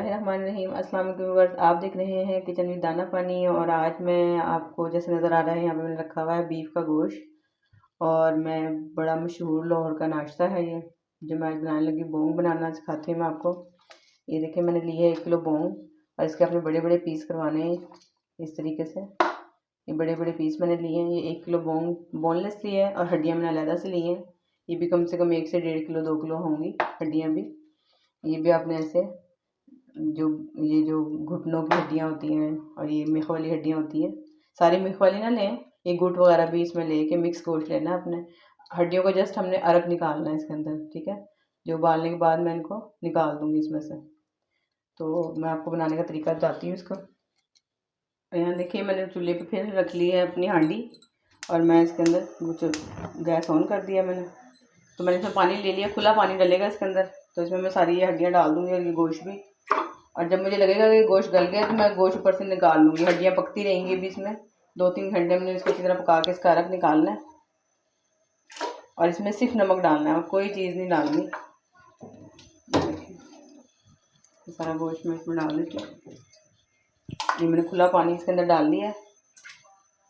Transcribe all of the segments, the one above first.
बिस्मिल्लाहिर्रहमानिर्रहीम। अस्सलाम वालेकुम व्यूअर्स, आप देख रहे हैं किचन विद दाना पानी। और आज मैं आपको जैसे नज़र आ रहा है यहाँ पे मैंने रखा हुआ है बीफ का गोश्त। और मैं बड़ा मशहूर लाहौर का नाश्ता है ये जो मैं आज बनाने लगी। बोंग बनाना सिखाती हूँ मैं आपको। ये देखिए मैंने ली है 1 किलो बोंग और इसके अपने बड़े बड़े पीस करवाने हैं इस तरीके से। ये बड़े बड़े पीस मैंने लिए हैं। ये 1 किलो बोंग बोनलेस ली है और हड्डियाँ मैंने अलहदा से ली हैं। ये भी कम से कम 1 से 1.5 किलो 2 किलो होंगी हड्डियाँ भी। ये भी आपने ऐसे जो ये जो घुटनों की हड्डियाँ होती हैं और ये मिख वाली हड्डियाँ होती हैं, सारी मिख वाली ना लें, ये गुट वगैरह भी इसमें लेके मिक्स गोश्त लेना है अपने। हड्डियों को जस्ट हमने अरक निकालना है इसके अंदर, ठीक है। जो उबालने के बाद मैं इनको निकाल दूँगी इसमें से। तो मैं आपको बनाने का तरीका बताती हूँ इसको। यहाँ देखिए मैंने चूल्हे पे फिर रख ली है अपनी हांडी और मैं इसके अंदर गैस ऑन कर दिया मैंने। तो मैंने इसमें पानी ले लिया, खुला पानी डलेगा इसके अंदर। तो इसमें मैं सारी ये हड्डियाँ डाल दूँगी और ये गोश्त भी। और जब मुझे लगेगा कि गोश्त गल गया तो मैं गोश्त ऊपर से निकाल लूँगी। हड्डियाँ पकती रहेंगी भी इसमें। 2-3 घंटे में इसको अच्छी तरह पका के इसका अरक निकालना है। और इसमें सिर्फ नमक डालना है और कोई चीज़ नहीं डालनी। सारा गोश्त मैं इसमें डाल देती हूँ। ये मैंने खुला पानी इसके अंदर डाल लिया है,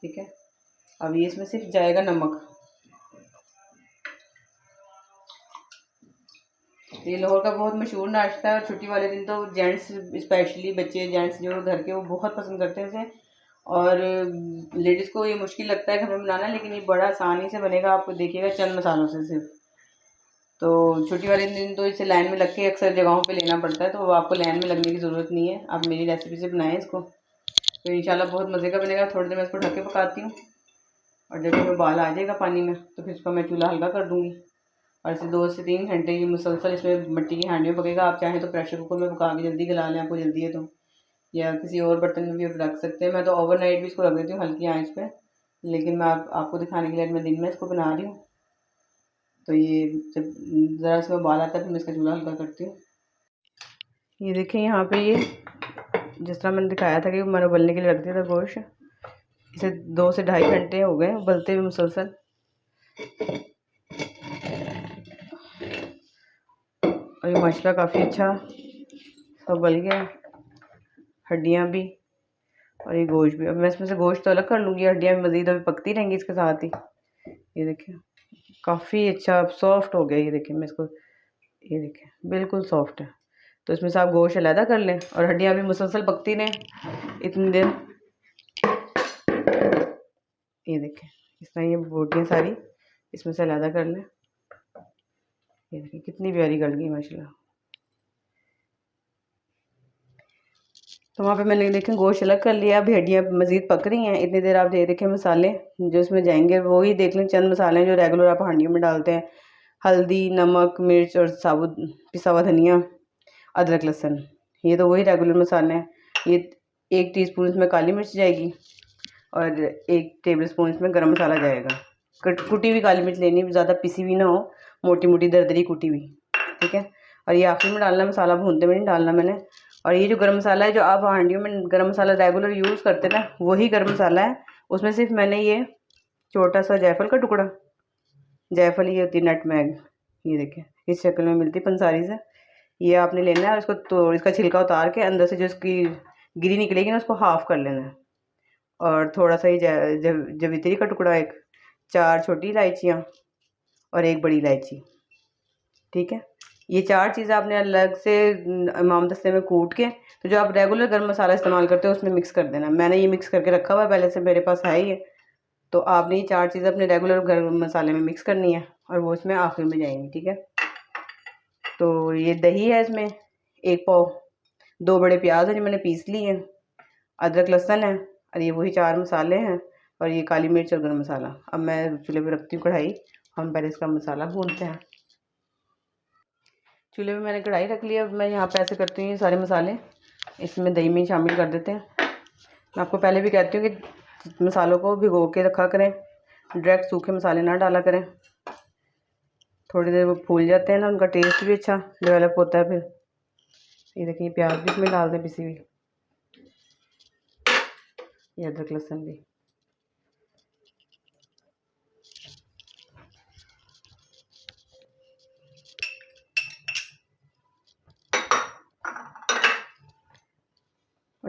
ठीक है। अब ये इसमें सिर्फ जाएगा नमक। ये लाहौर का बहुत मशहूर नाश्ता है और छुट्टी वाले दिन तो जेंट्स स्पेशली बच्चे जेंट्स जो घर के वो बहुत पसंद करते हैं इसे। और लेडीज़ को ये मुश्किल लगता है घर में बनाना, लेकिन ये बड़ा आसानी से बनेगा। आपको देखिएगा चंद मसालों से सिर्फ। तो छुट्टी वाले दिन तो इसे लाइन में लग के अक्सर जगहों पे लेना पड़ता है, तो आपको लाइन में लगने की ज़रूरत नहीं है। आप मेरी रेसिपी से बनाएं इसको, तो इंशाल्लाह बहुत मज़े का बनेगा। थोड़ी देर मैं इसको ढक के पकाती हूँ और जब ये उबाल आ जाएगा पानी में तो फिर इसको मैं चूल्हा हल्का कर दूँगी। और इसे 2 से 3 घंटे ये मुसलसल इसमें मिट्टी की हांडी में पकेगा। आप चाहें तो प्रेशर कुकर में पका के जल्दी गला लें, आपको जल्दी है तो, या किसी और बर्तन में भी आप रख सकते हैं। मैं तो ओवरनाइट भी इसको रख देती हूँ हल्की आंच पे, लेकिन मैं आपको दिखाने के लिए मैं दिन में इसको बना रही हूँ। तो ये जब ज़रा इसमें उबाल आता है तो मैं इसका चूल्हा हल्का करती हूँ। ये देखें यहाँ पे ये जिस तरह मैंने दिखाया था कि मैंने उबलने के लिए रख दिया था गोश्त। इसे 2 से 2.5 घंटे हो गए उबलते हुए मुसलसल। और ये माशाल्लाह काफ़ी अच्छा सब उबल गया, हड्डियाँ भी और ये गोश्त भी। अब मैं इसमें से गोश्त तो अलग कर लूँगी, हड्डियाँ भी मज़ीद अभी पकती रहेंगी इसके साथ ही। ये देखिए काफ़ी अच्छा सॉफ्ट हो गया। ये देखिए मैं इसको, ये देखिए बिल्कुल सॉफ्ट है। तो इसमें से आप गोश्त अलहदा कर लें और हड्डियाँ भी मुसलसल पकती रहें इतनी देर। ये देखें इस तरह ये बोटियाँ सारी इसमें से अलहदा कर लें। ये देखिए कितनी प्यारी गल गई माशाल्लाह। तो वहाँ पे मैंने देखें गोश्त अलग कर लिया। अभी हड्डियाँ मज़ीद पक रही हैं। इतनी देर आप देखें मसाले जो इसमें जाएंगे वही देख लें। चंद मसाले हैं जो रेगुलर आप हांडियों में डालते हैं। हल्दी, नमक, मिर्च और साबुत पिसा हुआ धनिया, अदरक, लहसुन, ये तो वही रेगुलर मसाले हैं। ये 1 टीस्पून इसमें काली मिर्च जाएगी और 1 टेबलस्पून इसमें गरम मसाला जाएगा। कुटी हुई काली मिर्च लेनी, ज़्यादा पिसी हुई ना हो, मोटी मोटी दरदरी कुटी हुई, ठीक है। और ये आखिर में डालना, मसाला भूनते में नहीं डालना मैंने। और ये जो गरम मसाला है जो आप हांडियों में गरम मसाला रेगुलर यूज़ करते हैं ना, वही गरम मसाला है। उसमें सिर्फ मैंने ये छोटा सा जायफल का टुकड़ा, जायफल ये होती है नटमैग, ये देखें इस शक्ल में मिलती है पंसारी से, ये आपने लेना है। और इसको तो इसका छिलका उतार के अंदर से जो इसकी गिरी निकलेगी ना उसको हाफ़ कर लेना है। और थोड़ा सा ये जवित्री का टुकड़ा, 4 छोटी इलायचियाँ और 1 बड़ी इलायची, ठीक है। ये 4 चीज़ें आपने अलग से इमाम दस्ते में कूट के, तो जो आप रेगुलर गर्म मसाला इस्तेमाल करते हो उसमें मिक्स कर देना। मैंने ये मिक्स करके रखा हुआ है पहले से, मेरे पास है ये। तो आपने ये 4 चीज़ें अपने रेगुलर गर्म मसाले में मिक्स करनी है और वो इसमें आखिर में जाएंगी, ठीक है। तो ये दही है, इसमें 1 पाव, 2 बड़े प्याज हैं जो मैंने पीस लिए हैं, अदरक लहसुन है और ये वही 4 मसाले हैं और ये काली मिर्च और गरम मसाला। अब मैं चूल्हे पे रखती हूँ कढ़ाई, हम पहले इसका मसाला भूनते हैं। चूल्हे पे मैंने कढ़ाई रख लिया। अब मैं यहाँ पे ऐसे करती हूँ, ये सारे मसाले इसमें दही में शामिल कर देते हैं। मैं आपको पहले भी कहती हूँ कि मसालों को भिगो के रखा करें, डायरेक्ट सूखे मसाले ना डाला करें। थोड़ी देर वो फूल जाते हैं ना, उनका टेस्ट भी अच्छा डेवलप होता है फिर। ये देखिए प्याज भी इसमें डाल दें पिसी हुई, ये अदरक लहसुन भी।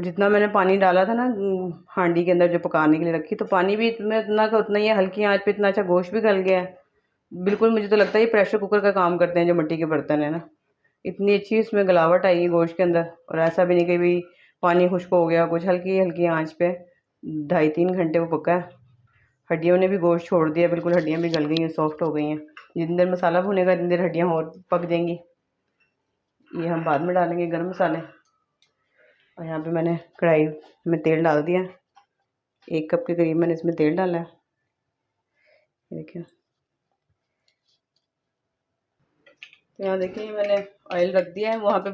जितना मैंने पानी डाला था ना हांडी के अंदर जो पकाने के लिए रखी, तो पानी भी इसमें उतना का उतना ही है। हल्की आंच पे इतना अच्छा गोश्त भी गल गया है बिल्कुल। मुझे तो लगता है ये प्रेशर कुकर का काम करते हैं जो मिट्टी के बर्तन है ना। इतनी अच्छी इसमें गलावट आई है गोश्त के अंदर, और ऐसा भी नहीं कि भी पानी खुश्क हो गया कुछ। हल्की हल्की आंच पे 2.5-3 घंटे वो पका है। हड्डियों ने भी गोश्त छोड़ दिया बिल्कुल, हड्डियाँ भी गल गई हैं, सॉफ्ट हो गई हैं। जितनी देर मसाला भुनेगा इतनी देर हड्डियाँ और पक जाएंगी। ये हम बाद में डालेंगे गर्म मसाले। और यहाँ पे मैंने कढ़ाई में तेल डाल दिया, 1 कप के करीब मैंने इसमें तेल डाला है। देखिए, तो यहाँ देखिए मैंने ऑयल रख दिया है। वहाँ पे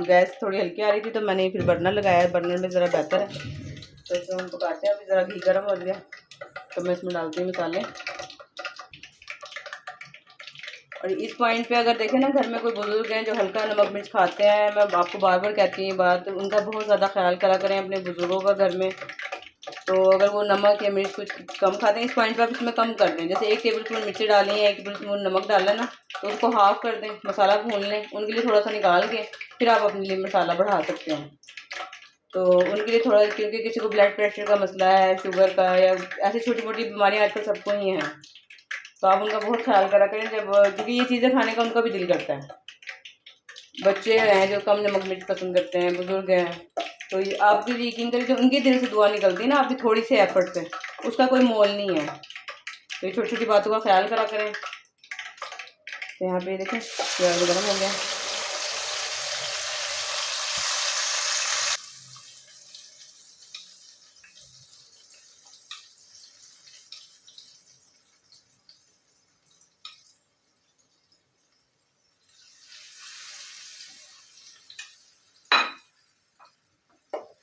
गैस थोड़ी हल्की आ रही थी तो मैंने फिर बर्नर लगाया है। बर्नर में ज़रा बेहतर है, तो इसमें हम पकाते हैं। अभी ज़रा घी गर्म हो गया तो मैं इसमें डालती हूँ मसाले। और इस पॉइंट पे अगर देखें ना, घर में कोई बुजुर्ग हैं जो हल्का नमक मिर्च खाते हैं, मैं आपको बार बार कहती हूँ ये बात, उनका बहुत ज़्यादा ख्याल करा करें अपने बुजुर्गों का घर में। तो अगर वो नमक या मिर्च कुछ कम खाते हैं, इस पॉइंट पर आप इसमें कम कर दें। जैसे 1 टेबल स्पून मिर्ची डाली है, 1 टेबल स्पून नमक डाला है ना, तो उसको हाफ़ कर दें। मसाला भून लें, उनके लिए थोड़ा सा निकाल के फिर आप अपने लिए मसाला बढ़ा सकते हैं। तो उनके लिए थोड़ा, क्योंकि किसी को ब्लड प्रेशर का मसला है, शुगर का, या ऐसी छोटी मोटी बीमारियाँ आजकल सबको ही हैं, तो आप उनका बहुत ख्याल करा करें जब, क्योंकि ये चीज़ें खाने का उनका भी दिल करता है। बच्चे हैं जो कम नमक मिर्च पसंद करते हैं, बुजुर्ग हैं, तो ये आपकी यकीन करें जो उनके दिल से दुआ निकलती है ना आपकी थोड़ी सी एफर्ट से, उसका कोई मोल नहीं है। तो ये छोटी छोटी बातों का ख्याल करा करें। तो यहाँ पे देखें प्याज गर्म हो गया।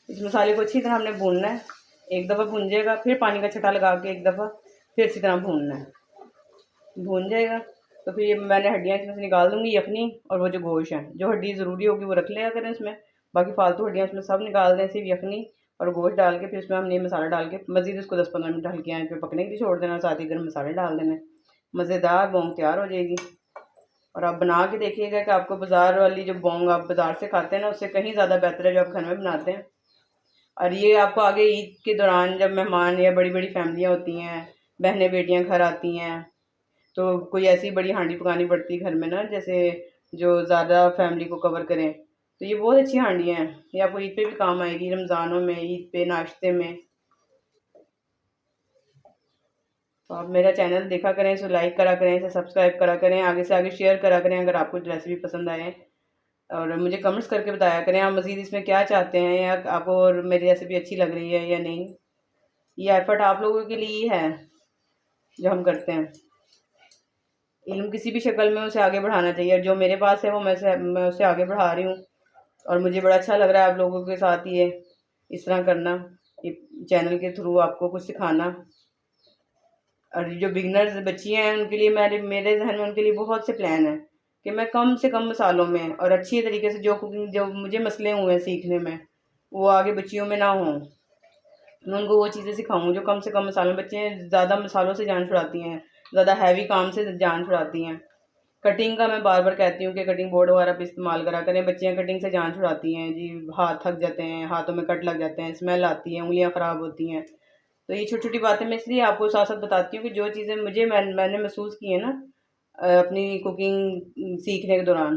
इस मसाले को अच्छी तरह हमने भूनना है। एक दफ़ा भून जाएगा फिर पानी का छटा लगा के एक दफ़ा फिर अच्छी तरह भूनना है। भून जाएगा तो फिर मैंने हड्डियाँ इसमें से निकाल दूँगी, यखनी और वो जो गोश्त है, जो हड्डी ज़रूरी होगी वो रख लिया करें इसमें, बाकी फालतू हड्डियाँ इसमें सब निकाल दें। सिर्फ यखनी और गोश्त डाल के फिर इसमें हमने मसाला डाल के मज़ीद इसको 10-15 मिनट हल्की आंच पे पकने के लिए छोड़ देना। साथ ही गर्म मसाले डाल देने, मज़ेदार बोंग तैयार हो जाएगी। और आप बना के देखिएगा कि आपको बाज़ार वाली जो बोंग आप बाज़ार से खाते हैं ना, उससे कहीं ज़्यादा बेहतर है जो आप घर में बनाते हैं। और ये आपको आगे ईद के दौरान जब मेहमान या बड़ी बड़ी फैमिलियाँ होती हैं, बहनें बेटियाँ घर आती हैं, तो कोई ऐसी बड़ी हांडी पकानी पड़ती है घर में ना, जैसे जो ज़्यादा फैमिली को कवर करें, तो ये बहुत अच्छी हांडियाँ हैं। ये आपको ईद पे भी काम आएगी, रमज़ानों में, ईद पे, नाश्ते में। तो आप मेरा चैनल देखा करें, इसे लाइक करा करें, इसे सब्सक्राइब करा करें, आगे से आगे शेयर करा करें अगर आपको रेसिपी पसंद आए। और मुझे कमेंट्स करके बताया करें आप मज़ीद इसमें क्या चाहते हैं, या आपको और मेरी रेसिपी अच्छी लग रही है या नहीं। ये एफ़र्ट आप लोगों के लिए ही है जो हम करते हैं। इल्म किसी भी शक्ल में उसे आगे बढ़ाना चाहिए, जो मेरे पास है वो मैं उसे आगे बढ़ा रही हूँ। और मुझे बड़ा अच्छा लग रहा है आप लोगों के साथ ये इस तरह करना, ये चैनल के थ्रू आपको कुछ सिखाना। और जो बिगनर्स बच्चियाँ हैं उनके लिए मेरे जहन में उनके लिए बहुत से प्लान हैं कि मैं कम से कम मसालों में और अच्छी तरीके से जो कुकिंग, जो मुझे मसले हुए हैं सीखने में, वो आगे बच्चियों में ना हों। मैं उनको वो चीज़ें सिखाऊँ जो कम से कम मसालों में। बच्चे ज़्यादा मसालों से जान छुड़ाती हैं, ज़्यादा हैवी काम से जान छुड़ाती हैं। कटिंग का मैं बार बार कहती हूँ कि कटिंग बोर्ड वगैरह पे इस्तेमाल करा करें। बच्चियाँ कटिंग से जान छुड़ाती हैं जी, हाथ थक जाते हैं, हाथों में कट लग जाते हैं, स्मेल आती है, उंगलियाँ ख़राब होती हैं। तो ये छोटी छोटी बातें मैं इसलिए आपको साथ साथ बताती हूँ कि जो चीज़ें मैंने महसूस की है ना अपनी कुकिंग सीखने के दौरान,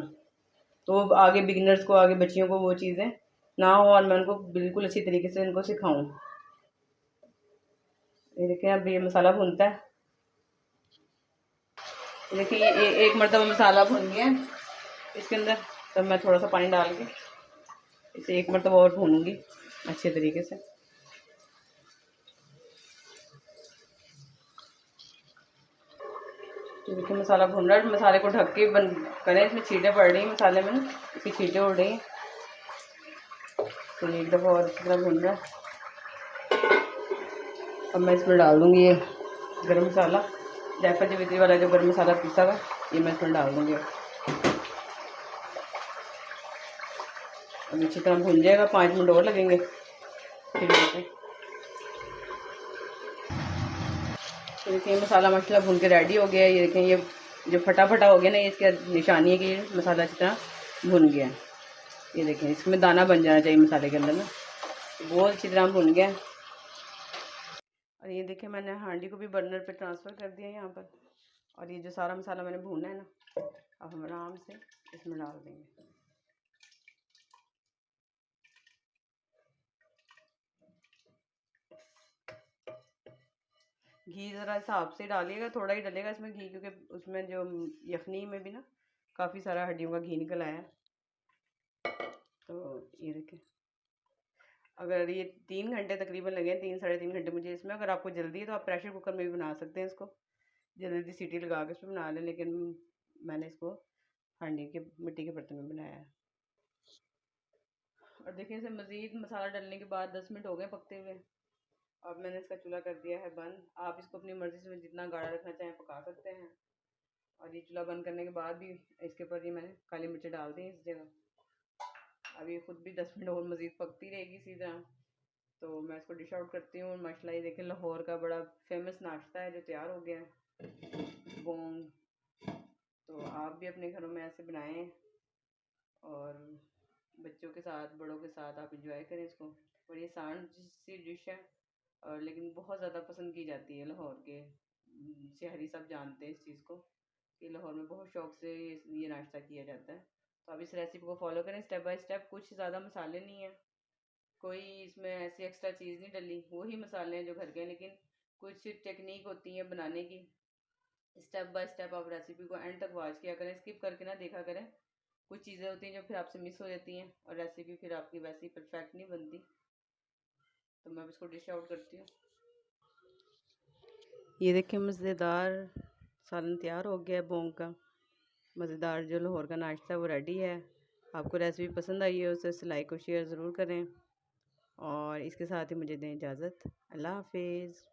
तो वो आगे बिगिनर्स को, आगे बच्चियों को वो चीज़ें ना हो, और मैं उनको बिल्कुल अच्छी तरीके से उनको सिखाऊँ। ये देखिए अब ये मसाला भूनता है। देखिए ये एक मरतबा मसाला भून गया है इसके अंदर, तब मैं थोड़ा सा पानी डाल के इसे एक मरतबा और भूनूंगी अच्छे तरीके से। तो देखिए मसाला भून रहा है। मसाले को ढक के बंद करें, इसमें छींटे पड़ रही हैं मसाले में, इसकी छींटे उड़ रही हैं। तो एक दफ़ा और इसी तरह भून रहा है। अब मैं इसमें डाल दूँगी ये गरम मसाला, जायफल जावित्री वाला जो गरम मसाला पीसा हुआ, ये मैं इसमें डाल दूँगी। अब अच्छी तरह भून जाएगा, 5 मिनट और लगेंगे फिर तो देखिए मसाला माशाल्लाह भून के रेडी हो गया है। ये देखें ये जो फटाफटा हो गया ना, ये इसकी निशानी है कि ये मसाला अच्छी तरह भून गया है। ये देखें इसमें दाना बन जाना चाहिए मसाले के अंदर ना। बहुत अच्छी तरह भुन गया। और ये देखिए मैंने हांडी को भी बर्नर पे ट्रांसफ़र कर दिया यहाँ पर। और ये जो सारा मसाला मैंने भूना है ना, अब हम आराम से इसमें डाल देंगे। घी ज़रा हिसाब से डालिएगा, थोड़ा ही डलेगा इसमें घी, क्योंकि उसमें जो यखनी में भी ना काफ़ी सारा हड्डियों का घी निकल आया है। तो ये देखिए, अगर ये 3 घंटे तकरीबन लगे, 3 साढ़े 3 घंटे मुझे इसमें। अगर आपको जल्दी है तो आप प्रेशर कुकर में भी बना सकते हैं इसको, जल्दी सीटी लगा के इसमें बना लें, लेकिन मैंने इसको हांडी के मिट्टी के बर्तन में बनाया है। और देखिए इसे मज़ीद मसाला डालने के बाद 10 मिनट हो गए पकते हुए। अब मैंने इसका चूल्हा कर दिया है बंद। आप इसको अपनी मर्ज़ी से जितना गाढ़ा रखना चाहें पका सकते हैं। और ये चूल्हा बंद करने के बाद भी इसके ऊपर ये मैंने काली मिर्च डाल दी इस जगह। अब ये खुद भी 10 मिनट और मज़ीद पकती रहेगी इसी तरह। तो मैं इसको डिश आउट करती हूँ। माशाल्लाह ये देखें लाहौर का बड़ा फेमस नाश्ता है जो तैयार हो गया है, बोंग। तो आप भी अपने घरों में ऐसे बनाएं और बच्चों के साथ, बड़ों के साथ आप इंजॉय करें इसको। बड़ी आसान सी डिश है, और लेकिन बहुत ज़्यादा पसंद की जाती है लाहौर के शहरी। सब जानते हैं इस चीज़ को कि लाहौर में बहुत शौक़ से ये नाश्ता किया जाता है। तो आप इस रेसिपी को फॉलो करें स्टेप बाय स्टेप। कुछ ज़्यादा मसाले नहीं हैं, कोई इसमें ऐसी एक्स्ट्रा चीज़ नहीं डली, वही मसाले हैं जो घर के हैं, लेकिन कुछ टेक्निक होती है बनाने की। स्टेप बाय स्टेप आप रेसिपी को एंड तक वॉच किया करें, स्किप करके ना देखा करें। कुछ चीज़ें होती हैं जो फिर आपसे मिस हो जाती हैं और रेसिपी फिर आपकी वैसी परफेक्ट नहीं बनती। तो मैं अब इसको डिश आउट करती हूँ। ये देखिए मज़ेदार सालन तैयार हो गया है बोंग का। मज़ेदार जो लाहौर का नाश्ता है वो रेडी है। आपको रेसिपी पसंद आई है उसे लाइक और शेयर ज़रूर करें, और इसके साथ ही मुझे दें इजाज़त। अल्लाह हाफिज़।